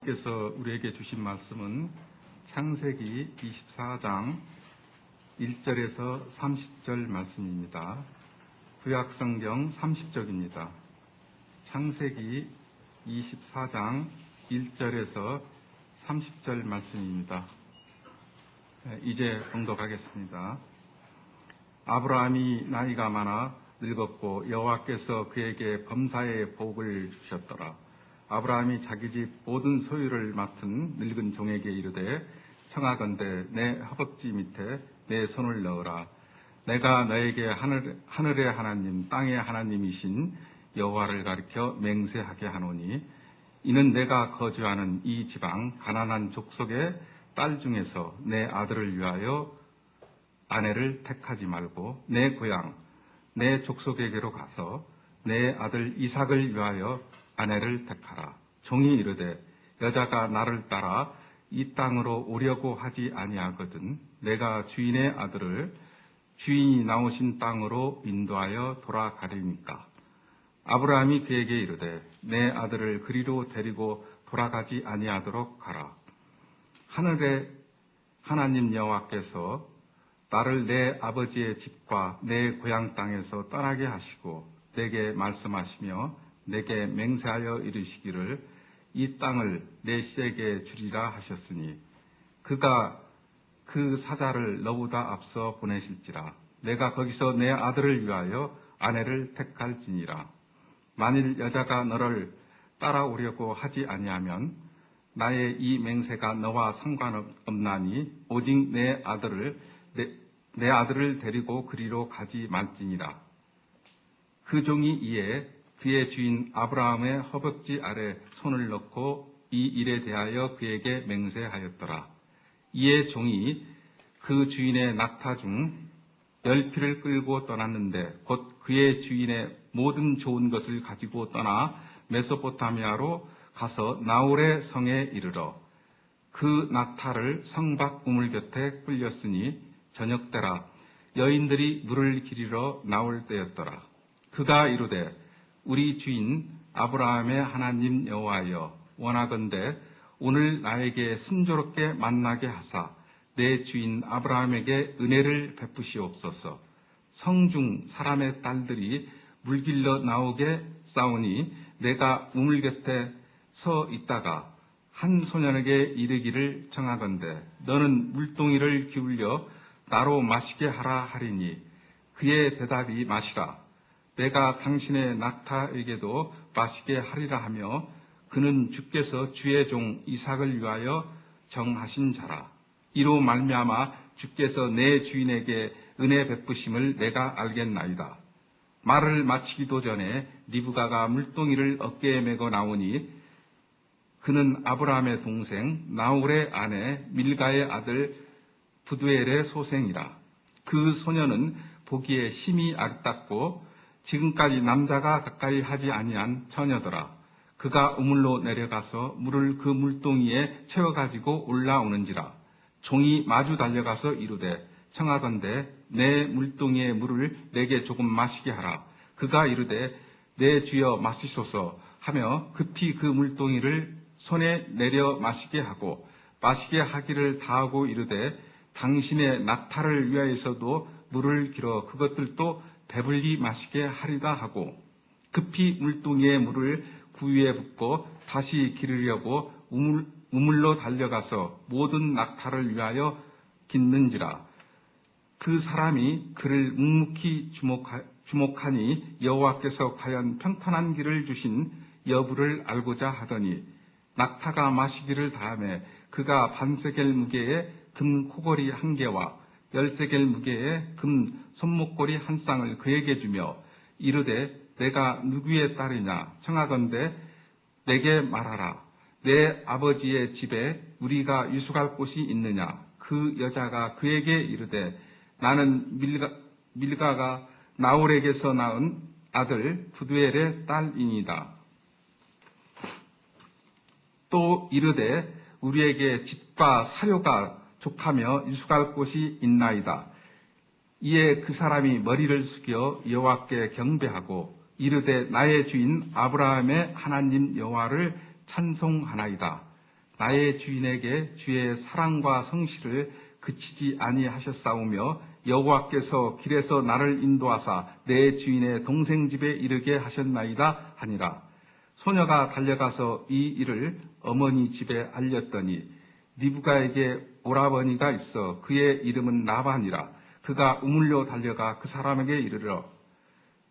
하나님께서 우리에게 주신 말씀은 창세기 24장 1절에서 30절 말씀입니다. 구약성경 30쪽입니다. 창세기 24장 1절에서 30절 말씀입니다. 이제 봉독하겠습니다. 아브라함이 나이가 많아 늙었고 여호와께서 그에게 범사의 복을 주셨더라. 아브라함이 자기 집 모든 소유를 맡은 늙은 종에게 이르되 청하건대 내 허벅지 밑에 내 손을 넣으라. 내가 너에게 하늘의 하나님 땅의 하나님이신 여호와를 가리켜 맹세하게 하노니 이는 내가 거주하는 이 지방 가나안 족속의 딸 중에서 내 아들을 위하여 아내를 택하지 말고 내 고향 내 족속에게로 가서 내 아들 이삭을 위하여 아내를 택하라. 종이 이르되 여자가 나를 따라 이 땅으로 오려고 하지 아니하거든 내가 주인의 아들을 주인이 나오신 땅으로 인도하여 돌아가리니까. 아브라함이 그에게 이르되 내 아들을 그리로 데리고 돌아가지 아니하도록 하라. 하늘의 하나님 여호와께서 나를 내 아버지의 집과 내 고향 땅에서 떠나게 하시고 내게 말씀하시며 내게 맹세하여 이르시기를 이 땅을 내 씨에게 주리라 하셨으니 그가 그 사자를 너보다 앞서 보내실지라. 내가 거기서 내 아들을 위하여 아내를 택할지니라. 만일 여자가 너를 따라오려고 하지 아니하면 나의 이 맹세가 너와 상관없나니 오직 내 아들을 데리고 그리로 가지 말지니라. 그 종이 이에 그의 주인 아브라함의 허벅지 아래 손을 넣고 이 일에 대하여 그에게 맹세하였더라. 이에 종이 그 주인의 낙타 중 10匹를 끌고 떠났는데 곧 그의 주인의 모든 좋은 것을 가지고 떠나 메소포타미아로 가서 나홀의 성에 이르러 그 낙타를 성 밖 우물 곁에 끌렸으니 저녁 때라. 여인들이 물을 기리러 나올 때였더라. 그가 이르되 우리 주인 아브라함의 하나님 여호와여 원하건대 오늘 나에게 순조롭게 만나게 하사 내 주인 아브라함에게 은혜를 베푸시옵소서. 성중 사람의 딸들이 물길러 나오게 싸우니 내가 우물 곁에 서 있다가 한 소년에게 이르기를 청하건대 너는 물동이를 기울여 나로 마시게 하라 하리니 그의 대답이 마시라. 내가 당신의 낙타에게도 마시게 하리라 하며 그는 주께서 주의 종 이삭을 위하여 정하신 자라. 이로 말미암아 주께서 내 주인에게 은혜 베푸심을 내가 알겠나이다. 말을 마치기도 전에 리브가가 물동이를 어깨에 메고 나오니 그는 아브라함의 동생 나홀의 아내 밀가의 아들 부두엘의 소생이라. 그 소녀는 보기에 심히 아름답고 지금까지 남자가 가까이 하지 아니한 처녀더라. 그가 우물로 내려가서 물을 그 물동이에 채워가지고 올라오는지라. 종이 마주 달려가서 이르되 청하건대 내 물동이의 물을 내게 조금 마시게 하라. 그가 이르되 내 주여 마시소서 하며 급히 그 물동이를 손에 내려 마시게 하고 마시게 하기를 다하고 이르되 당신의 낙타를 위하여서도 물을 길어 그것들도 배불리 마시게 하리다 하고 급히 물동이의 물을 구유에 붓고 다시 기르려고 우물로 달려가서 모든 낙타를 위하여 깃는지라. 그 사람이 그를 묵묵히 주목하니 여호와께서 과연 평탄한 길을 주신 여부를 알고자 하더니 낙타가 마시기를 다하매 그가 반세겔 무게의 금 코걸이 1개와 10세겔 무게의 금 손목걸이 1쌍을 그에게 주며 이르되 내가 누구의 딸이냐 청하건대 내게 말하라. 내 아버지의 집에 우리가 유숙할 곳이 있느냐. 그 여자가 그에게 이르되 나는 밀가가 나홀에게서 낳은 아들 부두엘의 딸이니이다. 또 이르되 우리에게 집과 사료가 족하며 유숙할 곳이 있나이다. 이에 그 사람이 머리를 숙여 여호와께 경배하고 이르되 나의 주인 아브라함의 하나님 여호와를 찬송하나이다. 나의 주인에게 주의 사랑과 성실을 그치지 아니하셨사오며 여호와께서 길에서 나를 인도하사 내 주인의 동생 집에 이르게 하셨나이다 하니라. 소녀가 달려가서 이 일을 어머니 집에 알렸더니 리브가에게 오라버니가 있어 그의 이름은 라반이라. 그가 우물려 달려가 그 사람에게 이르러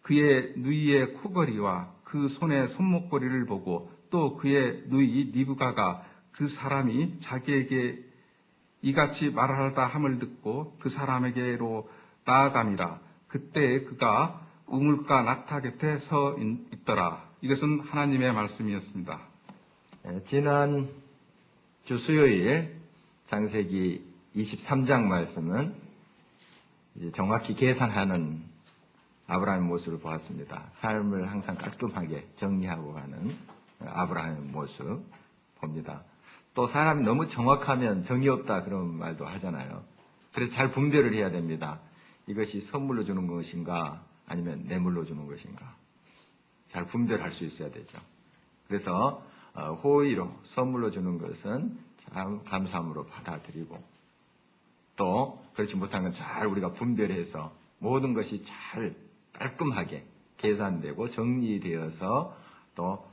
그의 누이의 코걸이와 그 손의 손목걸이를 보고 또 그의 누이 리브가가 그 사람이 자기에게 이같이 말하다 함을 듣고 그 사람에게로 나아감이라. 그때 그가 우물가 낙타 곁에 서 있더라. 이것은 하나님의 말씀이었습니다. 지난 주 수요일 창세기 23장 말씀은 이제 정확히 계산하는 아브라함의 모습을 보았습니다. 삶을 항상 깔끔하게 정리하고 가는 아브라함의 모습 봅니다. 또 사람이 너무 정확하면 정이 없다 그런 말도 하잖아요. 그래서 잘 분별을 해야 됩니다. 이것이 선물로 주는 것인가 아니면 뇌물로 주는 것인가 잘 분별할 수 있어야 되죠. 그래서 호의로 선물로 주는 것은 참 감사함으로 받아들이고 또 그렇지 못한 건 잘 우리가 분별해서 모든 것이 잘 깔끔하게 계산되고 정리되어서 또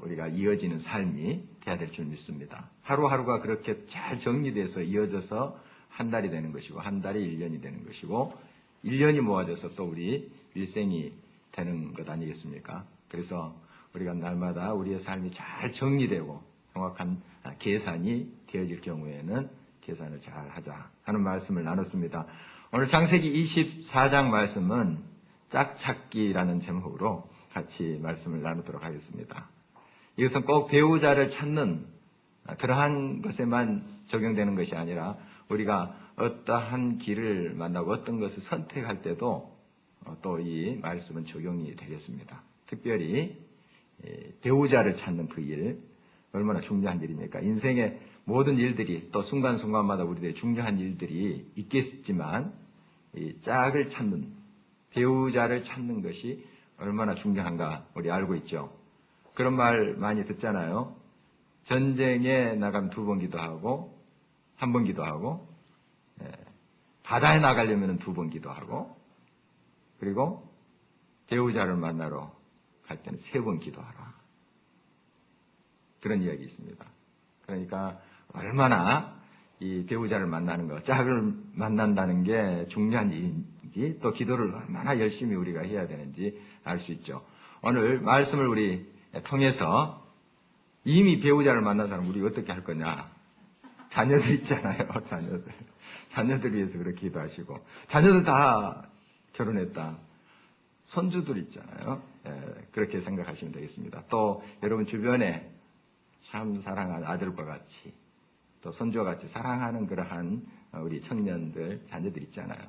우리가 이어지는 삶이 돼야 될 줄 믿습니다. 하루하루가 그렇게 잘 정리돼서 이어져서 한 달이 되는 것이고 한 달이 1년이 되는 것이고 1년이 모아져서 또 우리 일생이 되는 것 아니겠습니까? 그래서 우리가 날마다 우리의 삶이 잘 정리되고 정확한 계산이 되어질 경우에는 계산을 잘 하자 하는 말씀을 나눴습니다. 오늘 창세기 24장 말씀은 짝찾기라는 제목으로 같이 말씀을 나누도록 하겠습니다. 이것은 꼭 배우자를 찾는 그러한 것에만 적용되는 것이 아니라 우리가 어떠한 길을 만나고 어떤 것을 선택할 때도 또 이 말씀은 적용이 되겠습니다. 특별히 배우자를 찾는 그 일, 얼마나 중요한 일입니까? 인생의 모든 일들이 또 순간순간마다 우리들의 중요한 일들이 있겠지만 이 짝을 찾는, 배우자를 찾는 것이 얼마나 중요한가 우리 알고 있죠. 그런 말 많이 듣잖아요. 전쟁에 나가면 2번 기도하고 1번 기도하고 바다에 나가려면 2번 기도하고 그리고 배우자를 만나러 갈 때는 3번 기도하라. 그런 이야기 있습니다. 그러니까 얼마나 이 배우자를 만나는 것, 짝을 만난다는 게 중요한 일인지 또 기도를 얼마나 열심히 우리가 해야 되는지 알 수 있죠. 오늘 말씀을 우리 통해서 이미 배우자를 만난 사람 우리 어떻게 할 거냐. 자녀들 있잖아요. 자녀들 위해서 그렇게 기도하시고 자녀들 다 결혼했다. 손주들 있잖아요. 그렇게 생각하시면 되겠습니다. 또 여러분 주변에 참 사랑하는 아들과 같이 또 손주와 같이 사랑하는 그러한 우리 청년들, 자녀들 있잖아요.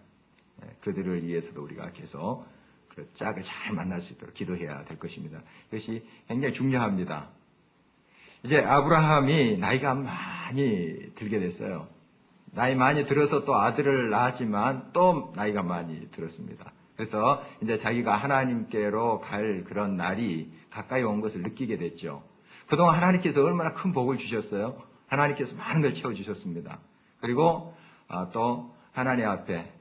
그들을 위해서도 우리가 계속 그 짝을 잘 만날 수 있도록 기도해야 될 것입니다. 이것이 굉장히 중요합니다. 이제 아브라함이 나이가 많이 들게 됐어요. 나이 많이 들어서 또 아들을 낳았지만 또 나이가 많이 들었습니다. 그래서 이제 자기가 하나님께로 갈 그런 날이 가까이 온 것을 느끼게 됐죠. 그동안 하나님께서 얼마나 큰 복을 주셨어요. 하나님께서 많은 걸 채워주셨습니다. 그리고 또 하나님 앞에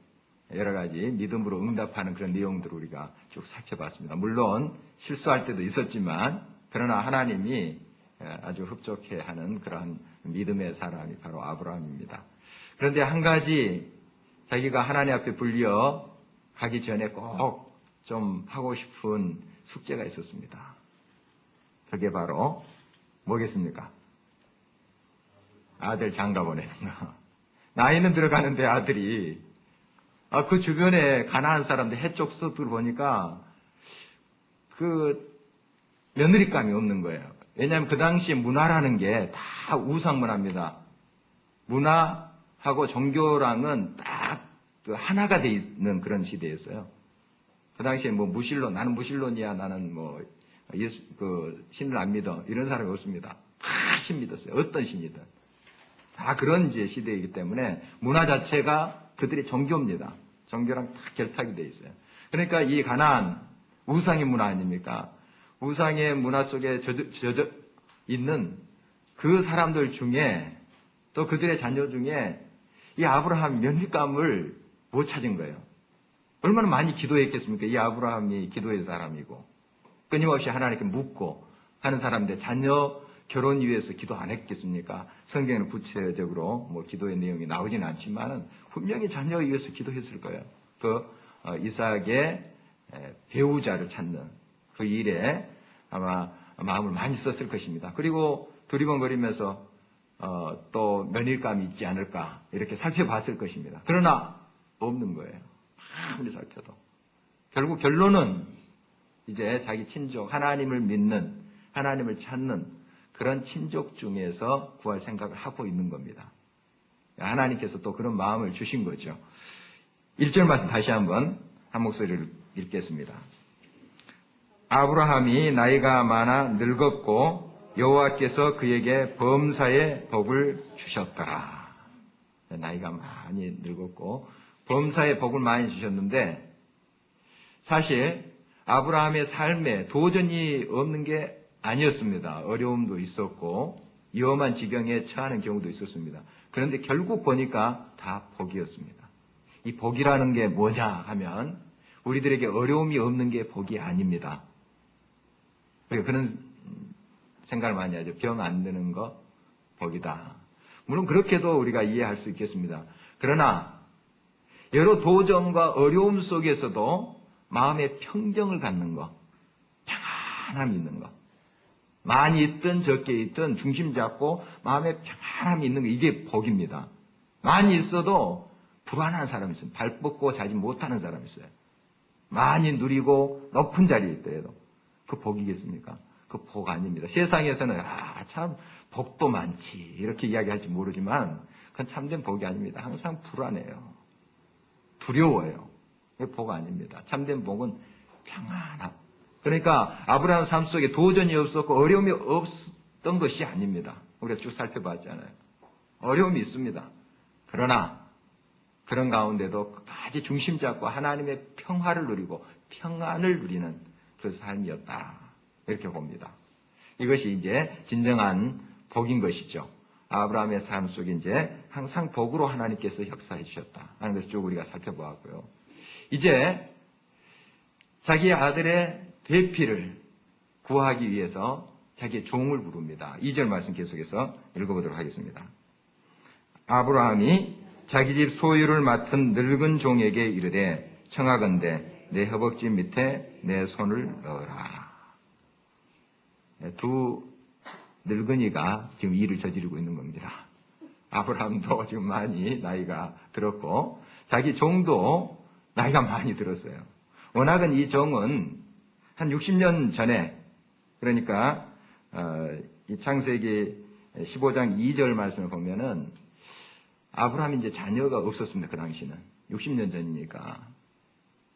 여러 가지 믿음으로 응답하는 그런 내용들을 우리가 쭉 살펴봤습니다. 물론 실수할 때도 있었지만 그러나 하나님이 아주 흡족해하는 그런 믿음의 사람이 바로 아브라함입니다. 그런데 한 가지 자기가 하나님 앞에 불려 가기 전에 꼭 좀 하고 싶은 숙제가 있었습니다. 그게 바로 뭐겠습니까? 아들 장가 보내는 거. 나이는 들어가는데 아들이 그 주변에 가난한 사람들 해쪽 서들 보니까 그 며느리감이 없는 거예요. 왜냐하면 그 당시 문화라는 게 다 우상 문화입니다. 문화하고 종교랑은 딱 그 하나가 돼 있는 그런 시대였어요. 그 당시에 뭐 무신론, 나는 무신론이야, 나는 뭐 예수 그 신을 안 믿어 이런 사람이 없습니다. 다 신 믿었어요. 어떤 신이든 다 그런 이제 시대이기 때문에 문화 자체가 그들의 종교입니다. 종교랑 다 결탁이 돼 있어요. 그러니까 이 가나안 우상의 문화 아닙니까? 우상의 문화 속에 젖어 있는 그 사람들 중에 또 그들의 자녀 중에 이 아브라함 면류감을 못 찾은 거예요. 얼마나 많이 기도했겠습니까? 이 아브라함이 기도의 사람이고 끊임없이 하나님께 묻고 하는 사람인데 자녀 결혼 위해서 기도 안 했겠습니까? 성경에는 구체적으로 뭐 기도의 내용이 나오지는 않지만은 분명히 자녀 위해서 기도했을 거예요. 그 이삭의 배우자를 찾는 그 일에 아마 마음을 많이 썼을 것입니다. 그리고 두리번거리면서 또 면일감이 있지 않을까 이렇게 살펴봤을 것입니다. 그러나 없는 거예요. 아무리 살펴도. 결국 결론은 이제 자기 친족, 하나님을 믿는, 하나님을 찾는 그런 친족 중에서 구할 생각을 하고 있는 겁니다. 하나님께서 또 그런 마음을 주신 거죠. 1절 말씀 다시 한번 한 목소리를 읽겠습니다. 아브라함이 나이가 많아 늙었고 여호와께서 그에게 범사의 복을 주셨더라. 나이가 많이 늙었고 범사의 복을 많이 주셨는데 사실 아브라함의 삶에 도전이 없는 게 아니었습니다. 어려움도 있었고 위험한 지경에 처하는 경우도 있었습니다. 그런데 결국 보니까 다 복이었습니다. 이 복이라는 게 뭐냐 하면 우리들에게 어려움이 없는 게 복이 아닙니다. 그런 생각을 많이 하죠. 병 안 드는 거 복이다. 물론 그렇게도 우리가 이해할 수 있겠습니다. 그러나 여러 도전과 어려움 속에서도 마음의 평정을 갖는 거, 평안함이 있는 거, 많이 있든 적게 있든 중심 잡고 마음에 평안함이 있는 거, 이게 복입니다. 많이 있어도 불안한 사람이 있어요. 발 뻗고 자지 못하는 사람이 있어요. 많이 누리고 높은 자리에 있더라도 그 복이겠습니까? 그 복 아닙니다. 세상에서는 참 복도 많지 이렇게 이야기할지 모르지만 그건 참된 복이 아닙니다. 항상 불안해요. 두려워요. 그게 복 아닙니다. 참된 복은 평안함. 그러니까 아브라함 삶 속에 도전이 없었고 어려움이 없었던 것이 아닙니다. 우리가 쭉 살펴봤잖아요. 어려움이 있습니다. 그러나 그런 가운데도 끝까지 중심 잡고 하나님의 평화를 누리고 평안을 누리는 그 삶이었다. 이렇게 봅니다. 이것이 이제 진정한 복인 것이죠. 아브라함의 삶 속에 이제 항상 복으로 하나님께서 역사해 주셨다 하는 것을 쭉 우리가 살펴보았고요. 이제 자기 아들의 대피를 구하기 위해서 자기의 종을 부릅니다. 2절 말씀 계속해서 읽어보도록 하겠습니다. 아브라함이 자기 집 소유를 맡은 늙은 종에게 이르되 청하건대 내 허벅지 밑에 내 손을 넣어라. 두 늙은이가 지금 일을 저지르고 있는 겁니다. 아브라함도 지금 많이 나이가 들었고 자기 종도 나이가 많이 들었어요. 워낙은 이 종은 한 60년 전에 그러니까 이 창세기 15장 2절 말씀을 보면은 아브라함이 이제 자녀가 없었습니다. 그 당시는 60년 전이니까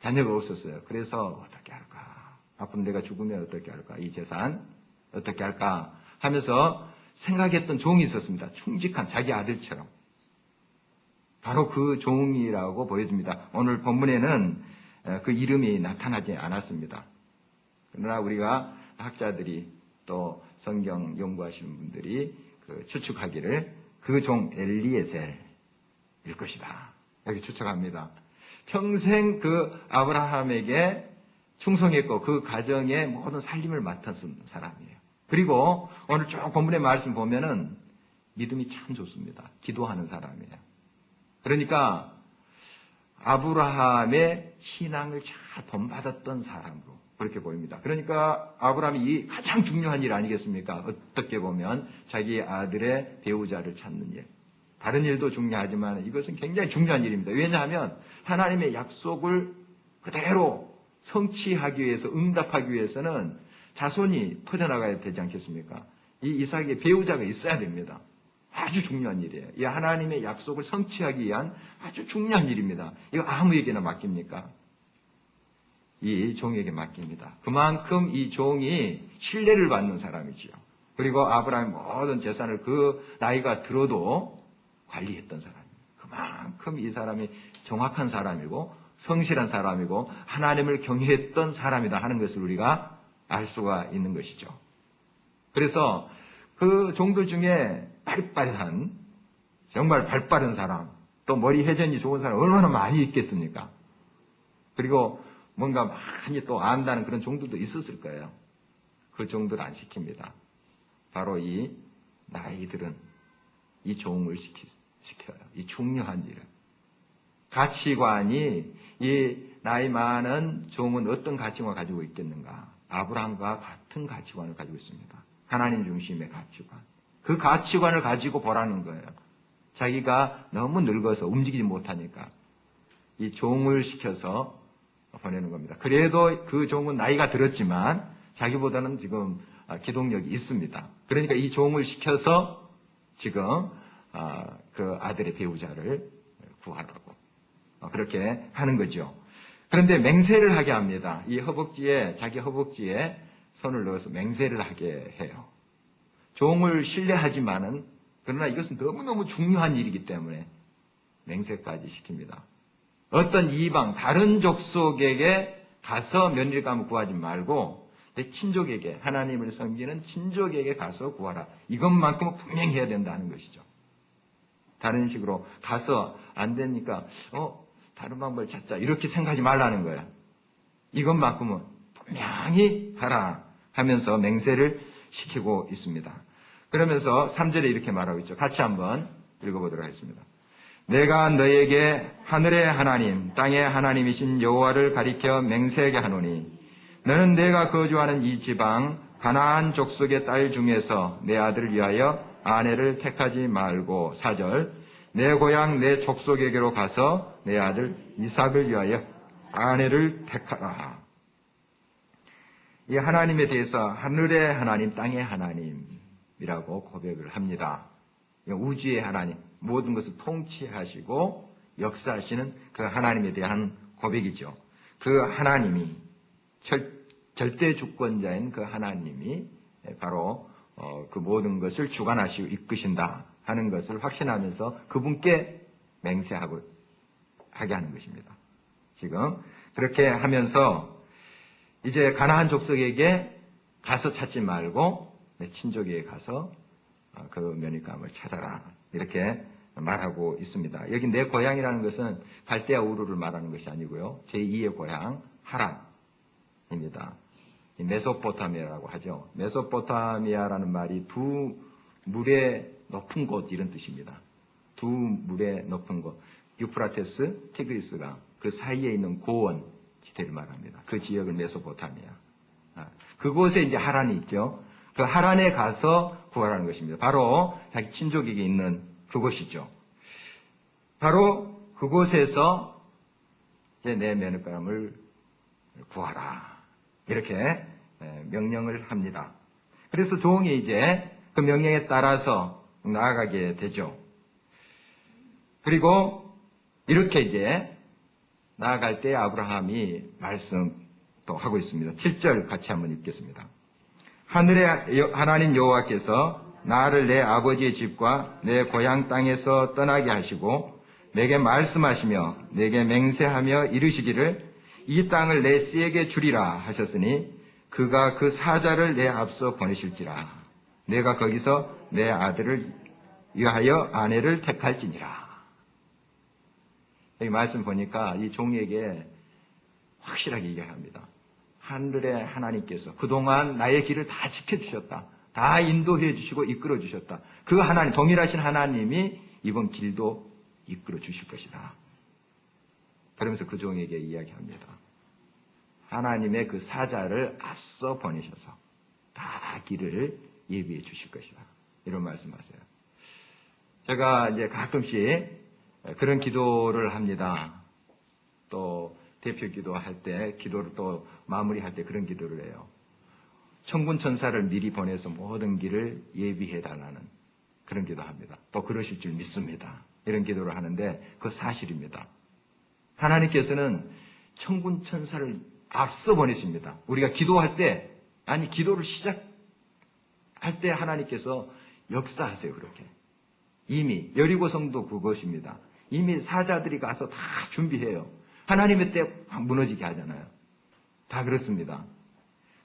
자녀가 없었어요. 그래서 어떻게 할까? 앞으로 내가 죽으면 어떻게 할까? 이 재산 어떻게 할까? 하면서 생각했던 종이 있었습니다. 충직한 자기 아들처럼. 바로 그 종이라고 보여집니다. 오늘 본문에는 그 이름이 나타나지 않았습니다. 그러나 우리가 학자들이 또 성경 연구하시는 분들이 추측하기를 그 종 엘리에셀일 것이다. 이렇게 추측합니다. 평생 그 아브라함에게 충성했고 그 가정의 모든 살림을 맡았던 사람이에요. 그리고 오늘 쭉 본문의 말씀 보면은 믿음이 참 좋습니다. 기도하는 사람이에요. 그러니까 아브라함의 신앙을 잘 본받았던 사람으로 그렇게 보입니다. 그러니까 아브라함이 이 가장 중요한 일 아니겠습니까? 어떻게 보면 자기 아들의 배우자를 찾는 일. 다른 일도 중요하지만 이것은 굉장히 중요한 일입니다. 왜냐하면 하나님의 약속을 그대로 성취하기 위해서 응답하기 위해서는 자손이 퍼져나가야 되지 않겠습니까? 이 이삭의 배우자가 있어야 됩니다. 아주 중요한 일이에요. 이 하나님의 약속을 성취하기 위한 아주 중요한 일입니다. 이거 아무에게나 맡깁니까? 이 종에게 맡깁니다. 그만큼 이 종이 신뢰를 받는 사람이지요. 그리고 아브라함의 모든 재산을 그 나이가 들어도 관리했던 사람이에요. 그만큼 이 사람이 정확한 사람이고 성실한 사람이고 하나님을 경외했던 사람이다 하는 것을 우리가 알 수가 있는 것이죠. 그래서 그 종들 중에 빠릿빠릿한, 정말 발빠른 사람, 또 머리 회전이 좋은 사람 얼마나 많이 있겠습니까? 그리고 뭔가 많이 또 안다는 그런 종들도 있었을 거예요. 그 종들 안 시킵니다. 바로 이 나이들은 이 종을 시켜요. 이 중요한 일을. 가치관이, 이 나이 많은 종은 어떤 가치관을 가지고 있겠는가? 아브라함과 같은 가치관을 가지고 있습니다. 하나님 중심의 가치관. 그 가치관을 가지고 보라는 거예요. 자기가 너무 늙어서 움직이지 못하니까 이 종을 시켜서 보내는 겁니다. 그래도 그 종은 나이가 들었지만 자기보다는 지금 기동력이 있습니다. 그러니까 이 종을 시켜서 지금 그 아들의 배우자를 구하라고 그렇게 하는 거죠. 그런데 맹세를 하게 합니다. 이 허벅지에, 자기 허벅지에 손을 넣어서 맹세를 하게 해요. 종을 신뢰하지만은, 그러나 이것은 너무너무 중요한 일이기 때문에 맹세까지 시킵니다. 어떤 이방, 다른 족속에게 가서 며느리감을 구하지 말고 내 친족에게, 하나님을 섬기는 친족에게 가서 구하라. 이것만큼은 분명히 해야 된다는 것이죠. 다른 식으로 가서 안 되니까 다른 방법을 찾자 이렇게 생각하지 말라는 거예요. 이것만큼은 분명히 하라 하면서 맹세를 시키고 있습니다. 그러면서 3절에 이렇게 말하고 있죠. 같이 한번 읽어보도록 하겠습니다. 내가 너에게 하늘의 하나님, 땅의 하나님이신 여호와를 가리켜 맹세하게 하노니 너는 내가 거주하는 이 지방 가나안 족속의 딸 중에서 내 아들을 위하여 아내를 택하지 말고 4절 내 고향 내 족속에게로 가서 내 아들 이삭을 위하여 아내를 택하라. 이 하나님에 대해서 하늘의 하나님, 땅의 하나님이라고 고백을 합니다. 우주의 하나님, 모든 것을 통치하시고 역사하시는 그 하나님에 대한 고백이죠. 그 하나님이 절대 주권자인 그 하나님이 바로 그 모든 것을 주관하시고 이끄신다 하는 것을 확신하면서 그분께 맹세하고 하게 하는 것입니다. 지금 그렇게 하면서 이제 가나안 족속에게 가서 찾지 말고 내 친족에게 가서 그 며느리감을 찾아라 이렇게 말하고 있습니다. 여기 내 고향이라는 것은 갈대아 우르를 말하는 것이 아니고요. 제2의 고향 하란입니다. 메소포타미아라고 하죠. 메소포타미아라는 말이 두 물의 높은 곳 이런 뜻입니다. 두 물의 높은 곳. 유프라테스, 티그리스강 그 사이에 있는 고원 지대를 말합니다. 그 지역을 메소포타미아. 그곳에 이제 하란이 있죠. 그 하란에 가서 구하라는 것입니다. 바로 자기 친족에게 있는 그곳이죠. 바로 그곳에서 이제 내 며느리감을 구하라. 이렇게 명령을 합니다. 그래서 종이 이제 그 명령에 따라서 나아가게 되죠. 그리고 이렇게 이제 나아갈 때 아브라함이 말씀도 하고 있습니다. 7절 같이 한번 읽겠습니다. 하늘의 하나님 여호와께서 나를 내 아버지의 집과 내 고향 땅에서 떠나게 하시고 내게 말씀하시며 내게 맹세하며 이르시기를 이 땅을 내 씨에게 주리라 하셨으니 그가 그 사자를 내 앞서 보내실지라 내가 거기서 내 아들을 위하여 아내를 택할지니라. 여기 말씀 보니까 이 종에게 확실하게 얘기합니다. 하늘의 하나님께서 그동안 나의 길을 다 지켜주셨다. 다 인도해 주시고 이끌어 주셨다. 그 하나님, 동일하신 하나님이 이번 길도 이끌어 주실 것이다. 그러면서 그 종에게 이야기합니다. 하나님의 그 사자를 앞서 보내셔서 다 길을 예비해 주실 것이다. 이런 말씀하세요. 제가 이제 가끔씩 그런 기도를 합니다. 또 대표 기도할 때, 기도를 또 마무리할 때 그런 기도를 해요. 천군 천사를 미리 보내서 모든 길을 예비해 달라는 그런 기도합니다. 또 그러실 줄 믿습니다. 이런 기도를 하는데 그 사실입니다. 하나님께서는 천군 천사를 앞서 보내십니다. 우리가 기도할 때, 아니 기도를 시작할 때 하나님께서 역사하세요. 그렇게. 이미 여리고성도 그것입니다. 이미 사자들이 가서 다 준비해요. 하나님의 때 무너지게 하잖아요. 다 그렇습니다.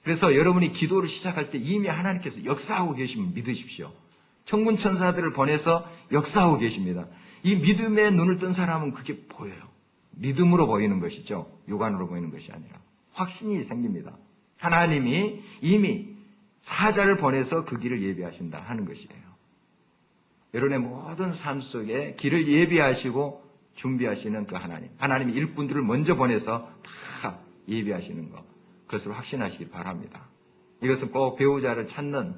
그래서 여러분이 기도를 시작할 때 이미 하나님께서 역사하고 계시면 믿으십시오. 천군 천사들을 보내서 역사하고 계십니다. 이 믿음의 눈을 뜬 사람은 그게 보여요. 믿음으로 보이는 것이죠. 육안으로 보이는 것이 아니라. 확신이 생깁니다. 하나님이 이미 사자를 보내서 그 길을 예비하신다 하는 것이에요. 여러분의 모든 삶 속에 길을 예비하시고 준비하시는 그 하나님. 하나님이 일꾼들을 먼저 보내서 다 예비하시는 것. 그것을 확신하시기 바랍니다. 이것은 꼭 배우자를 찾는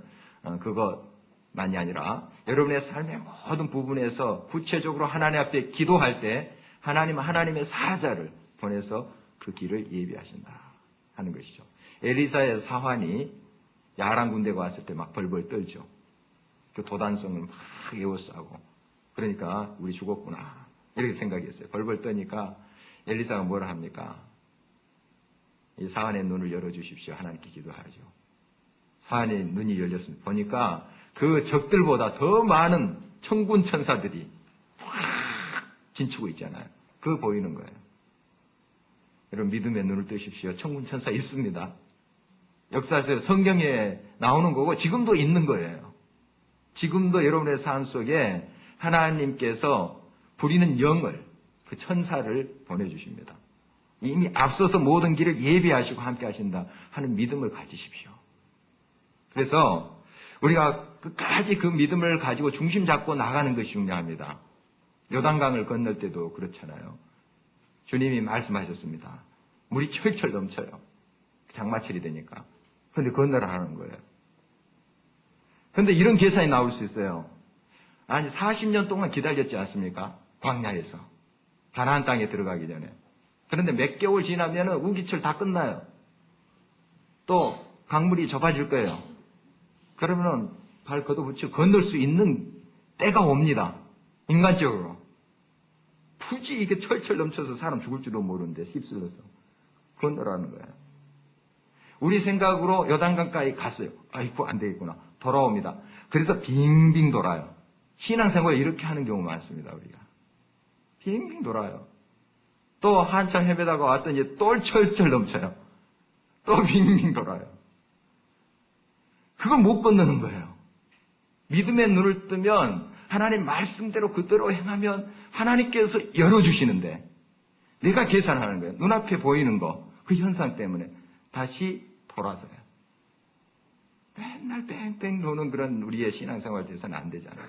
그것만이 아니라 여러분의 삶의 모든 부분에서 구체적으로 하나님 앞에 기도할 때 하나님은 하나님의 사자를 보내서 그 길을 예비하신다 하는 것이죠. 엘리사의 사환이 야랑 군대가 왔을 때 막 벌벌 떨죠. 그 도단성을 막 에워싸고 그러니까 우리 죽었구나 이렇게 생각했어요. 벌벌 떠니까 엘리사가 뭐라 합니까? 이 사환의 눈을 열어주십시오. 하나님께 기도하죠. 사환의 눈이 열렸습니다. 보니까 그 적들보다 더 많은 천군 천사들이 확 진치고 있잖아요. 그거 보이는 거예요. 여러분 믿음의 눈을 뜨십시오. 천군 천사 있습니다. 역사에서 성경에 나오는 거고 지금도 있는 거예요. 지금도 여러분의 삶 속에 하나님께서 부리는 영을 그 천사를 보내주십니다. 이미 앞서서 모든 길을 예비하시고 함께 하신다 하는 믿음을 가지십시오. 그래서 우리가 끝까지 그 믿음을 가지고 중심 잡고 나가는 것이 중요합니다. 요단강을 건널 때도 그렇잖아요. 주님이 말씀하셨습니다. 물이 철철 넘쳐요. 장마철이 되니까. 그런데 건너라는 거예요. 그런데 이런 계산이 나올 수 있어요. 아니 40년 동안 기다렸지 않습니까? 광야에서. 가나안 땅에 들어가기 전에. 그런데 몇 개월 지나면 우기철 다 끝나요. 또 강물이 좁아질 거예요. 그러면 발 걷어붙여 건널 수 있는 때가 옵니다. 인간적으로. 굳이 이게 철철 넘쳐서 사람 죽을 줄도 모르는데 휩쓸려서 건너라는 거예요. 우리 생각으로 요단강가에 갔어요. 아이고 안 되겠구나. 돌아옵니다. 그래서 빙빙 돌아요. 신앙생활을 이렇게 하는 경우 많습니다. 우리가. 빙빙 돌아요. 또 한참 헤매다가 왔더니 또 철철 넘쳐요. 또 빙빙 돌아요. 그걸 못 건너는 거예요. 믿음의 눈을 뜨면 하나님 말씀대로 그대로 행하면 하나님께서 열어주시는데 내가 계산하는 거예요. 눈앞에 보이는 거, 그 현상 때문에 다시 돌아서요. 맨날 뺑뺑 도는 그런 우리의 신앙생활 돼서는 안 되잖아요.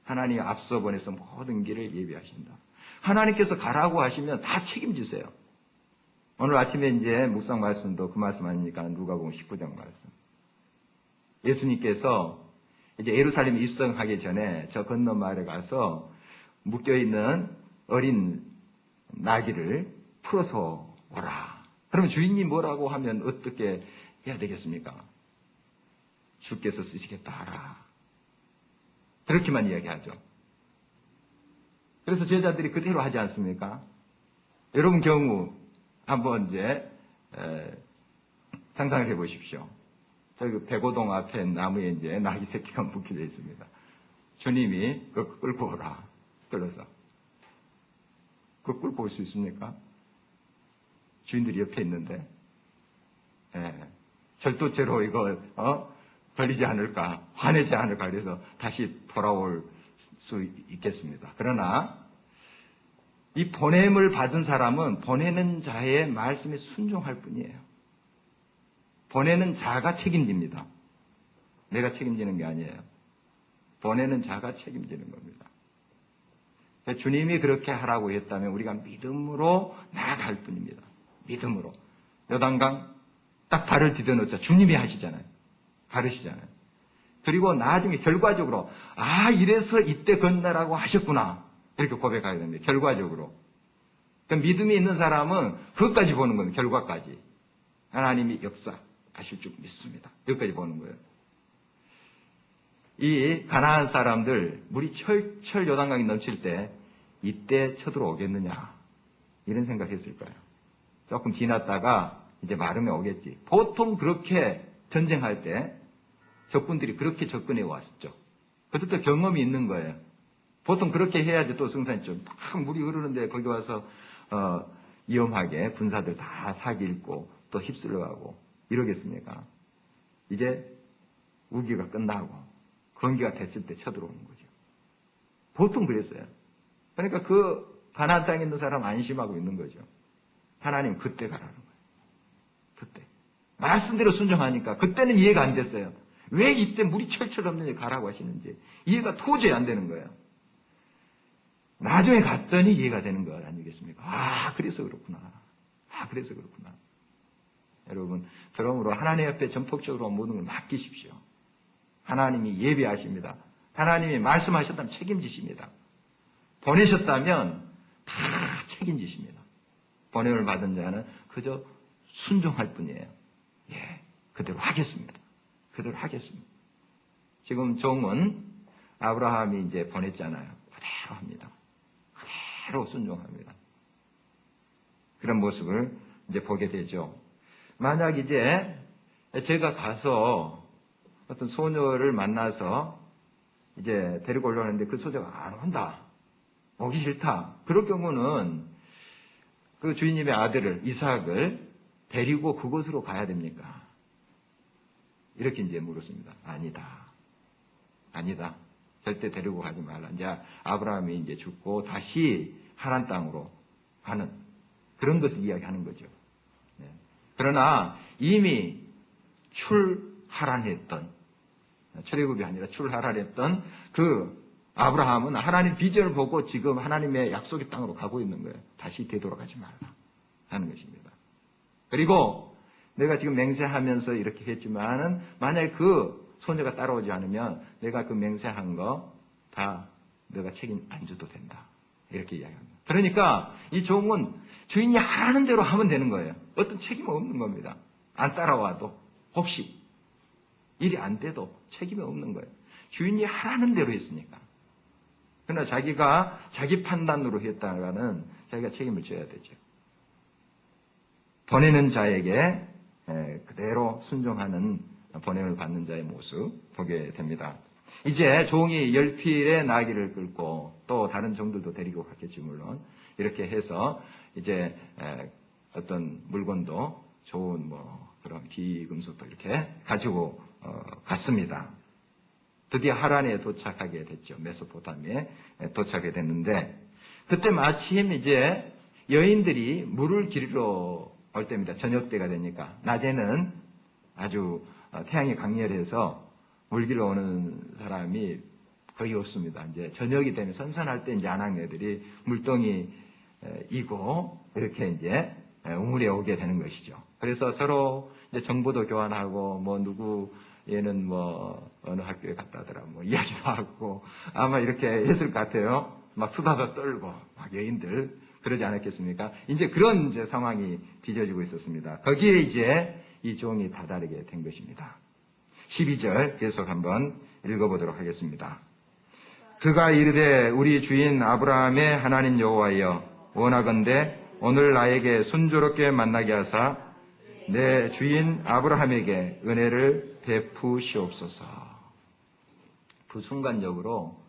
하나님이 앞서 보내서 모든 길을 예비하신다. 하나님께서 가라고 하시면 다 책임지세요. 오늘 아침에 이제 묵상 말씀도 그 말씀 아니니까 누가복음 19장 말씀. 예수님께서 이제 예루살렘 입성하기 전에 저 건너 마을에 가서 묶여있는 어린 나귀를 풀어서 오라. 그러면 주인이 뭐라고 하면 어떻게 해야 되겠습니까? 주께서 쓰시겠다 하라. 그렇게만 이야기하죠. 그래서 제자들이 그대로 하지 않습니까? 여러분 경우 한번 이제 상상을 해보십시오. 저기 백오동 앞에 나무에 이제 나귀 새끼가 묶여져 있습니다. 주님이 그걸 끌고 오라. 끌어서. 그걸 끌고 올 수 있습니까? 주인들이 옆에 있는데. 절도죄로 이거 걸리지 않을까, 화내지 않을까 그래서 다시 돌아올 수 있겠습니다. 그러나 이 보냄을 받은 사람은 보내는 자의 말씀에 순종할 뿐이에요. 보내는 자가 책임집니다. 내가 책임지는 게 아니에요. 보내는 자가 책임지는 겁니다. 주님이 그렇게 하라고 했다면 우리가 믿음으로 나아갈 뿐입니다. 믿음으로. 요단강 딱 발을 디뎌놓자. 주님이 하시잖아요. 가르시잖아요. 그리고 나중에 결과적으로 이래서 이때 건너라고 하셨구나. 이렇게 고백하게 됩니다. 결과적으로. 그러니까 믿음이 있는 사람은 그것까지 보는 겁니다. 결과까지. 하나님이 역사하실 줄 믿습니다. 여기까지 보는 거예요. 이 가나안 사람들 물이 철철 요단강이 넘칠 때 이때 쳐들어오겠느냐 이런 생각했을 거예요. 조금 지났다가 이제 마름에 오겠지. 보통 그렇게 전쟁할 때 적군들이 그렇게 접근해 왔었죠. 그것도 경험이 있는 거예요. 보통 그렇게 해야지 또 승산이 좀 막 물이 흐르는데 거기 와서 위험하게 군사들 다 사기 잃고 또 휩쓸려가고 이러겠습니까? 이제 우기가 끝나고 건기가 됐을 때 쳐들어오는 거죠. 보통 그랬어요. 그러니까 그 가나안 땅에 있는 사람 안심하고 있는 거죠. 하나님 그때 가라는 거예요. 그때. 말씀대로 순종하니까 그때는 이해가 안 됐어요. 왜 이때 물이 철철 없는지 가라고 하시는지 이해가 도저히 안 되는 거예요. 나중에 갔더니 이해가 되는 거 아니겠습니까? 아, 그래서 그렇구나. 아, 그래서 그렇구나. 여러분, 그러므로 하나님 앞에 전폭적으로 모든 걸 맡기십시오. 하나님이 예비하십니다. 하나님이 말씀하셨다면 책임지십니다. 보내셨다면 다 책임지십니다. 보냄을 받은 자는 그저 순종할 뿐이에요. 예, 그대로 하겠습니다. 그대로 하겠습니다. 지금 종은 아브라함이 이제 보냈잖아요. 그대로 합니다. 그대로 순종합니다. 그런 모습을 이제 보게 되죠. 만약 이제 제가 가서 어떤 소녀를 만나서 이제 데리고 오려는데 그 소녀가 안 온다. 오기 싫다. 그럴 경우는 그 주인님의 아들을, 이삭을 데리고 그곳으로 가야 됩니까? 이렇게 이제 물었습니다. 아니다. 아니다. 절대 데리고 가지 말라. 이제 아브라함이 이제 죽고 다시 하란 땅으로 가는 그런 것을 이야기하는 거죠. 네. 그러나 이미 출하란했던, 출애굽이 아니라 출하란했던 그 아브라함은 하나님 비전을 보고 지금 하나님의 약속의 땅으로 가고 있는 거예요. 다시 되돌아가지 말라 하는 것입니다. 그리고 내가 지금 맹세하면서 이렇게 했지만은 만약에 그 소녀가 따라오지 않으면 내가 그 맹세한 거 다 내가 책임 안 져도 된다. 이렇게 이야기합니다. 그러니까 이 종은 주인이 하라는 대로 하면 되는 거예요. 어떤 책임은 없는 겁니다. 안 따라와도 혹시 일이 안 돼도 책임이 없는 거예요. 주인이 하라는 대로 했으니까. 그러나 자기가 자기 판단으로 했다가는 자기가 책임을 져야 되죠. 보내는 자에게 그대로 순종하는 보냄을 받는 자의 모습 보게 됩니다. 이제 종이 10필의 나귀를 끌고 또 다른 종들도 데리고 갔겠지 물론 이렇게 해서 이제 어떤 물건도 좋은 뭐 그런 기금속도 이렇게 가지고 갔습니다. 드디어 하란에 도착하게 됐죠. 메소포타미아에 도착하게 됐는데 그때 마침 이제 여인들이 물을 기르러 올 때입니다. 저녁 때가 되니까 낮에는 아주 태양이 강렬해서 물 길러 오는 사람이 거의 없습니다. 이제 저녁이 되면 선선할 때 이제 아낙네들이 물동이 이고 이렇게 이제 우물에 오게 되는 것이죠. 그래서 서로 이제 정보도 교환하고 뭐 누구 얘는 뭐 어느 학교에 갔다 하더라 뭐 이야기도 하고 아마 이렇게 했을 것 같아요. 막 수다도 떨고 막 여인들 그러지 않았겠습니까? 이제 그런 이제 상황이 빚어지고 있었습니다. 거기에 이제 이 종이 다다르게 된 것입니다. 12절 계속 한번 읽어보도록 하겠습니다. 그가 이르되 우리 주인 아브라함의 하나님 여호와여 원하건대 오늘 나에게 순조롭게 만나게 하사 내 주인 아브라함에게 은혜를 베푸시옵소서. 그 순간적으로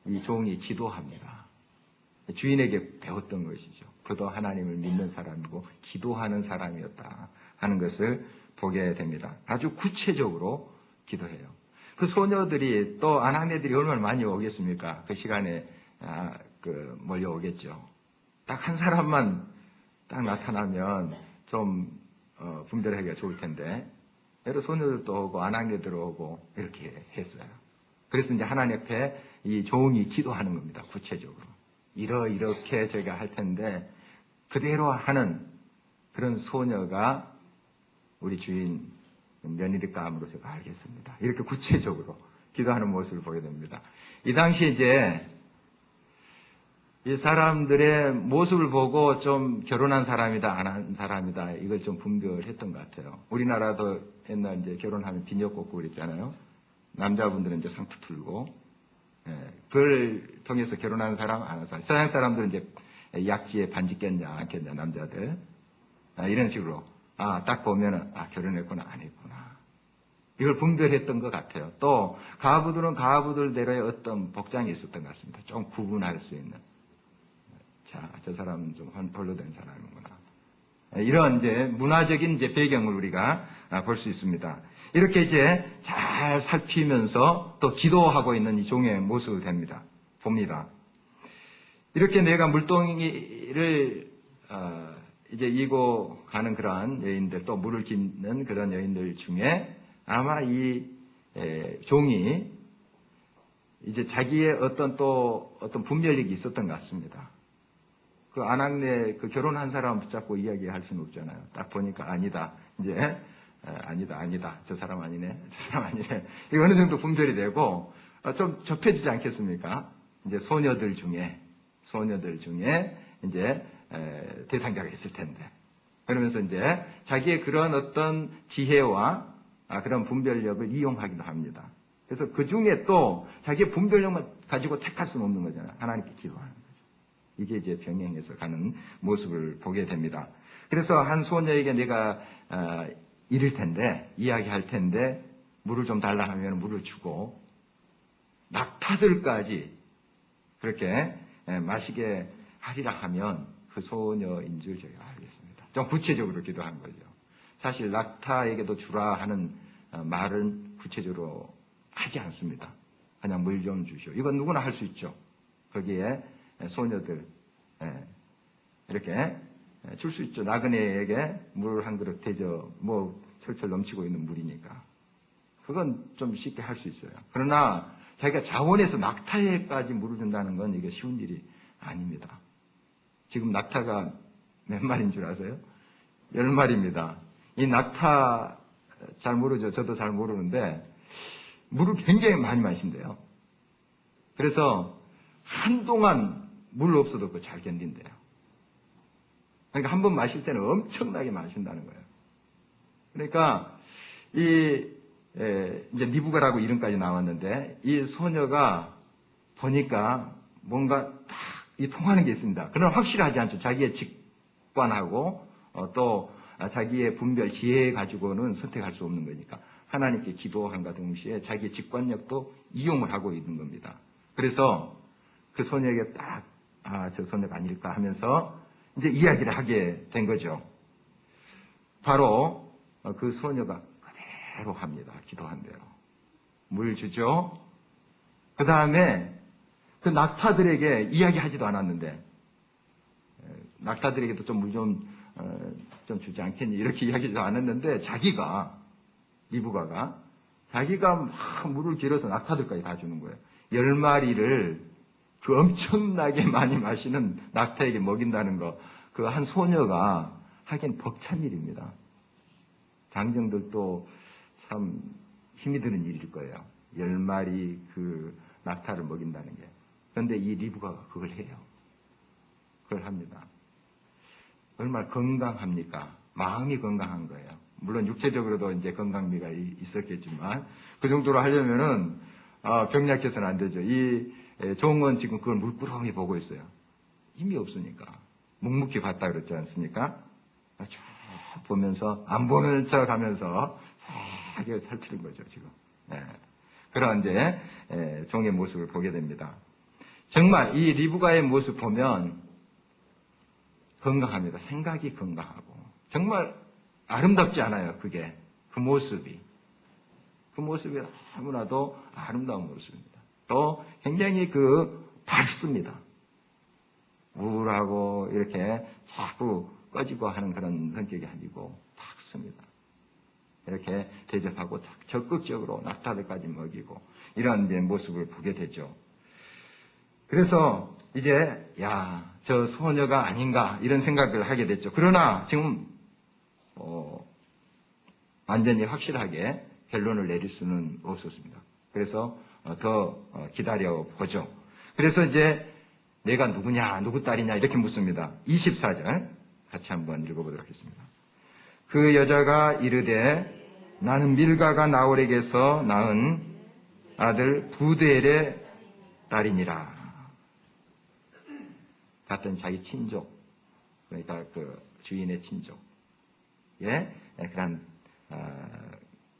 이 종이 기도합니다. 주인에게 배웠던 것이죠. 그도 하나님을 믿는 사람이고 기도하는 사람이었다 하는 것을 보게 됩니다. 아주 구체적으로 기도해요. 그 소녀들이 또 아낙네들이 얼마나 많이 오겠습니까? 그 시간에 몰려오겠죠. 딱 한 사람만 딱 나타나면 좀 분별하기가 좋을 텐데 여러 소녀들도 오고 아낙네들 오고 이렇게 했어요. 그래서 이제 하나님 앞에 이 종이 기도하는 겁니다. 구체적으로. 이렇게 저희가 할 텐데 그대로 하는 그런 소녀가 우리 주인 며느리가 암으로 제가 알겠습니다. 이렇게 구체적으로 기도하는 모습을 보게 됩니다. 이 당시 이제 이 사람들의 모습을 보고 좀 결혼한 사람이다, 안 한 사람이다, 이걸 좀 분별했던 것 같아요. 우리나라도 옛날 이제 결혼하면 비녀 꽂고 그랬잖아요. 남자분들은 이제 상투 틀고, 그걸 통해서 결혼하는 사람, 안 한 사람. 서양 사람들은 이제 약지에 반지 꼈냐, 안 꼈냐, 남자들. 이런 식으로. 딱 보면은, 결혼했구나, 안 했구나. 이걸 분별했던 것 같아요. 또, 가부들은 가부들대로의 어떤 복장이 있었던 것 같습니다. 좀 구분할 수 있는. 자, 저 사람은 좀 홀로 된 사람이구나. 이런 이제 문화적인 이제 배경을 우리가 볼 수 있습니다. 이렇게 이제 잘 살피면서 또 기도하고 있는 이 종의 모습을 봅니다. 이렇게 내가 물동이를 이제 이고 가는 그러한 여인들, 또 물을 깃는 그런 여인들 중에 아마 이 종이 이제 자기의 어떤 분별력이 있었던 것 같습니다. 그 아낙네 그 결혼한 사람 붙잡고 이야기할 수는 없잖아요. 딱 보니까 아니다. 이제 아니다. 저 사람 아니네. 저 사람 아니네. 이거 어느 정도 분별이 되고 좀 좁혀지지 않겠습니까? 이제 소녀들 중에 이제 대상자가 있을 텐데. 그러면서 이제 자기의 그런 어떤 지혜와 그런 분별력을 이용하기도 합니다. 그래서 그 중에 또 자기의 분별력만 가지고 택할 수는 없는 거잖아요. 하나님께 기도하는 거죠. 이게 이제 병행해서 가는 모습을 보게 됩니다. 그래서 한 소녀에게 내가 이를 텐데, 이야기할 텐데, 물을 좀 달라 하면 물을 주고, 낙타들까지 그렇게 마시게 하리라 하면 그 소녀인 줄 제가 알겠습니다. 좀 구체적으로 기도한 거죠. 사실 낙타에게도 주라 하는 말은 구체적으로 하지 않습니다. 그냥 물 좀 주시오. 이건 누구나 할 수 있죠. 거기에 소녀들 이렇게 줄 수 있죠. 나그네에게 물 한 그릇 대저 철철 넘치고 있는 물이니까 그건 좀 쉽게 할 수 있어요. 그러나 자기가 자원해서 낙타에까지 물을 준다는 건 이게 쉬운 일이 아닙니다. 지금 낙타가 몇 마리인 줄 아세요? 10마리입니다. 이 낙타 잘 모르죠. 저도 잘 모르는데 물을 굉장히 많이 마신대요. 그래서 한동안 물 없어도 그거 잘 견딘대요. 그러니까 한 번 마실 때는 엄청나게 마신다는 거예요. 그러니까 이제 리브가라고 이름까지 나왔는데 이 소녀가 보니까 뭔가 딱 통하는 게 있습니다. 그러나 확실하지 않죠. 자기의 직관하고 또 자기의 분별 지혜 가지고는 선택할 수 없는 거니까 하나님께 기도함과 동시에 자기의 직관력도 이용을 하고 있는 겁니다. 그래서 그 소녀에게 딱 저 소녀가 아닐까 하면서 이제 이야기를 하게 된 거죠. 바로 그 소녀가 그대로 합니다. 기도한 대로. 물 주죠. 그 다음에 그 낙타들에게 이야기하지도 않았는데 낙타들에게도 좀 물 좀 주지 않겠니? 이렇게 이야기하지도 않았는데 리브가가 자기가 막 물을 길어서 낙타들까지 다 주는 거예요. 10마리를 그 엄청나게 많이 마시는 낙타에게 먹인다는 거, 그 한 소녀가 하긴 벅찬 일입니다. 장정들도 참 힘이 드는 일일 거예요. 10마리 그 낙타를 먹인다는 게. 그런데 이 리브가가 그걸 해요. 그걸 합니다. 얼마나 건강합니까? 마음이 건강한 거예요. 물론 육체적으로도 이제 건강미가 있었겠지만 그 정도로 하려면은 병약해서는 안 되죠. 이 종은 지금 그걸 물끄러미 보고 있어요. 힘이 없으니까. 묵묵히 봤다 그랬지 않습니까? 쭉 보면서 안 보는 척 하면서 하게 살피는 거죠, 지금. 그런 이제 종의 모습을 보게 됩니다. 정말 이 리브가의 모습 보면 건강합니다. 생각이 건강하고. 정말 아름답지 않아요, 그게. 그 모습이 너무나도 아름다운 모습입니다. 또 굉장히 밝습니다. 우울하고 이렇게 자꾸 꺼지고 하는 그런 성격이 아니고 밝습니다. 이렇게 대접하고 적극적으로 낙타들까지 먹이고 이런 이제 모습을 보게 되죠. 그래서 이제 저 소녀가 아닌가 이런 생각을 하게 됐죠. 그러나 지금 완전히 확실하게 결론을 내릴 수는 없었습니다. 그래서 더 기다려 보죠. 그래서 이제 내가 누구냐, 누구 딸이냐 이렇게 묻습니다. 24절 같이 한번 읽어보도록 하겠습니다. 그 여자가 이르되 나는 밀가가 나홀에게서 낳은 아들 부드엘의 딸이니라. 같은 자기 친족, 그러니까 그 주인의 친족, 그런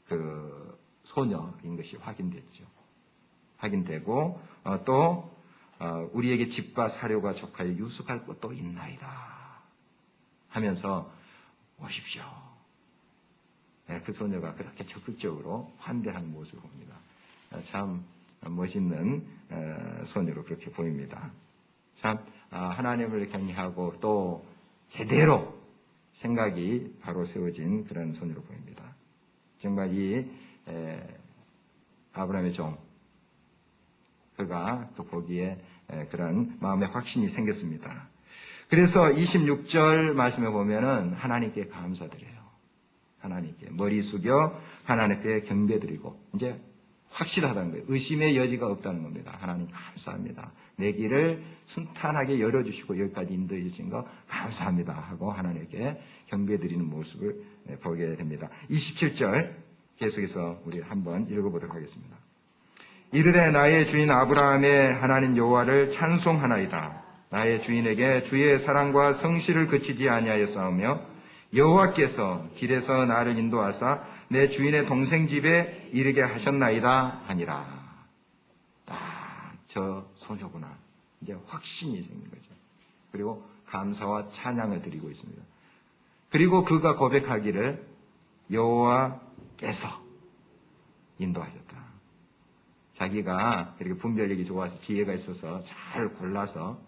그 소녀인 것이 확인됐죠. 확인되고 또 우리에게 집과 사료가 족하여 유숙할 것도 있나이다 하면서 오십시오. 네, 그 소녀가 그렇게 적극적으로 환대하는 모습을 봅니다. 참 멋있는 소녀로 그렇게 보입니다. 참 하나님을 경외하고 또 제대로 생각이 바로 세워진 그런 소녀로 보입니다. 정말 이 아브라함의 종, 그가 또 거기에 그런 마음의 확신이 생겼습니다. 그래서 26절 말씀에 보면은 하나님께 감사드려요. 하나님께 머리 숙여 하나님께 경배드리고 이제 확실하다는 거예요. 의심의 여지가 없다는 겁니다. 하나님 감사합니다. 내 길을 순탄하게 열어주시고 여기까지 인도해 주신 거 감사합니다 하고 하나님께 경배드리는 모습을 보게 됩니다. 27절 계속해서 우리 한번 읽어보도록 하겠습니다. 이르되 나의 주인 아브라함의 하나님 여호와를 찬송하나이다. 나의 주인에게 주의 사랑과 성실을 그치지 아니하였사오며 여호와께서 길에서 나를 인도하사 내 주인의 동생 집에 이르게 하셨나이다 하니라. 저 소녀구나. 이제 확신이 생긴 거죠. 그리고 감사와 찬양을 드리고 있습니다. 그리고 그가 고백하기를 여호와께서 인도하셨다. 자기가 그렇게 분별력이 좋아서 지혜가 있어서 잘 골라서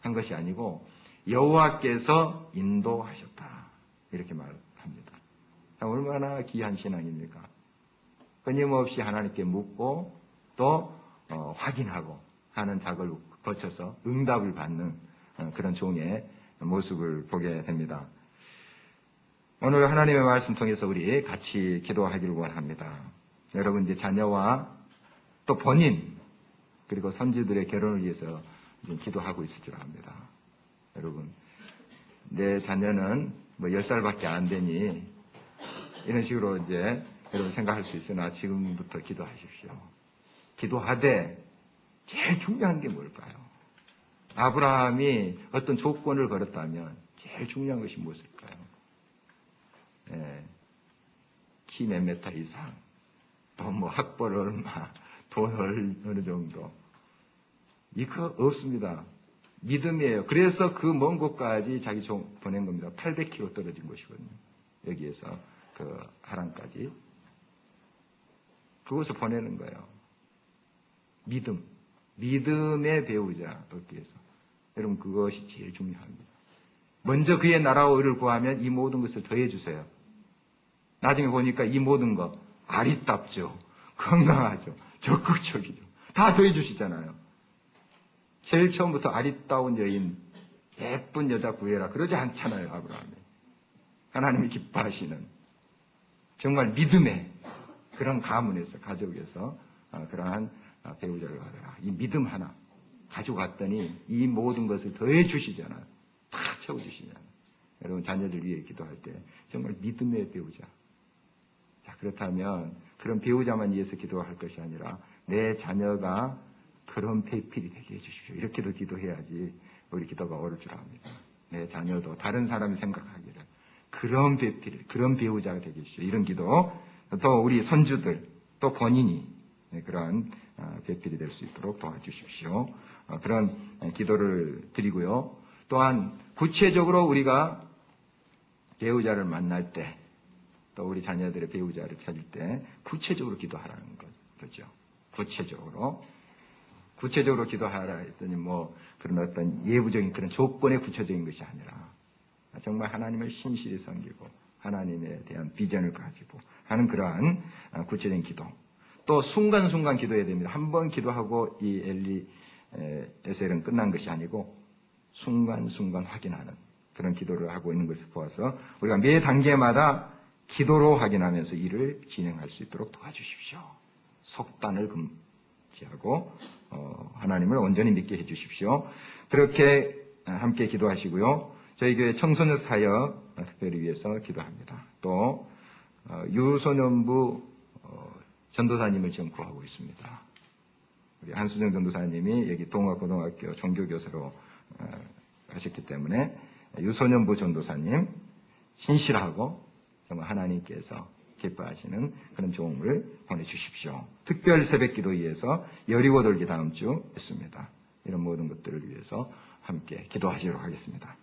한 것이 아니고 여호와께서 인도하셨다. 이렇게 말합니다. 얼마나 귀한 신앙입니까? 끊임없이 하나님께 묻고 또 확인하고 하는 작업을 거쳐서 응답을 받는 그런 종의 모습을 보게 됩니다. 오늘 하나님의 말씀 통해서 우리 같이 기도하기를 원합니다. 여러분 이제 자녀와 또 본인 그리고 선지들의 결혼을 위해서 기도하고 있을 줄 압니다. 여러분 내 자녀는 뭐 10살밖에 안 되니 이런 식으로 이제 여러분 생각할 수 있으나 지금부터 기도하십시오. 기도하되 제일 중요한 게 뭘까요? 아브라함이 어떤 조건을 걸었다면 제일 중요한 것이 무엇일까요? 키 몇 미터 이상, 또 뭐 학벌 얼마, 돈을 어느 정도. 이거 없습니다. 믿음이에요. 그래서 그 먼 곳까지 자기 종 보낸 겁니다. 800km 떨어진 곳이거든요. 여기에서 그 하란까지. 그곳을 보내는 거예요. 믿음. 믿음의 배우자 얻기 위해서. 여러분 그것이 제일 중요합니다. 먼저 그의 나라와 의를 구하면 이 모든 것을 더해 주세요. 나중에 보니까 이 모든 것 아리답죠. 건강하죠. 적극적이죠. 다 더해 주시잖아요. 제일 처음부터 아리따운 여인, 예쁜 여자 구해라. 그러지 않잖아요, 아브라함이. 하나님이 기뻐하시는 정말 믿음의 그런 가문에서, 가족에서 그러한 배우자를 가져라. 이 믿음 하나 가지고 갔더니 이 모든 것을 더해 주시잖아요. 다 채워주시잖아요. 여러분 자녀들 위해 기도할 때 정말 믿음의 배우자. 자, 그렇다면 그런 배우자만 위해서 기도할 것이 아니라 내 자녀가 그런 배필이 되게 해주십시오. 이렇게도 기도해야지 우리 기도가 어려울 줄 압니다. 내 자녀도 다른 사람이 생각하기를 그런 배필, 그런 배우자가 되게 해주십시오. 이런 기도 또 우리 손주들 또 본인이 그런 배필이 될 수 있도록 도와주십시오. 그런 기도를 드리고요. 또한 구체적으로 우리가 배우자를 만날 때 또 우리 자녀들의 배우자를 찾을 때 구체적으로 기도하라는 거죠. 구체적으로 기도하라 했더니 뭐 그런 어떤 예부적인 그런 조건의 구체적인 것이 아니라 정말 하나님을 신실히 섬기고 하나님에 대한 비전을 가지고 하는 그러한 구체적인 기도. 또 순간순간 기도해야 됩니다. 한 번 기도하고 이 엘리에셀은 끝난 것이 아니고 순간순간 확인하는 그런 기도를 하고 있는 것을 보아서 우리가 매 단계마다 기도로 확인하면서 일을 진행할 수 있도록 도와주십시오. 속단을 금지하고 하나님을 온전히 믿게 해주십시오. 그렇게 함께 기도하시고요. 저희 교회 청소년 사역 특별히 위해서 기도합니다. 또 유소년부 전도사님을 지금 구하고 있습니다. 우리 한수정 전도사님이 여기 동화고등학교 종교교사로 하셨기 때문에 유소년부 전도사님 신실하고 정말 하나님께서 기뻐하시는 그런 종을 보내주십시오. 특별 새벽기도 위해서 여리고 돌기 다음 주 있습니다. 이런 모든 것들을 위해서 함께 기도하시도록 하겠습니다.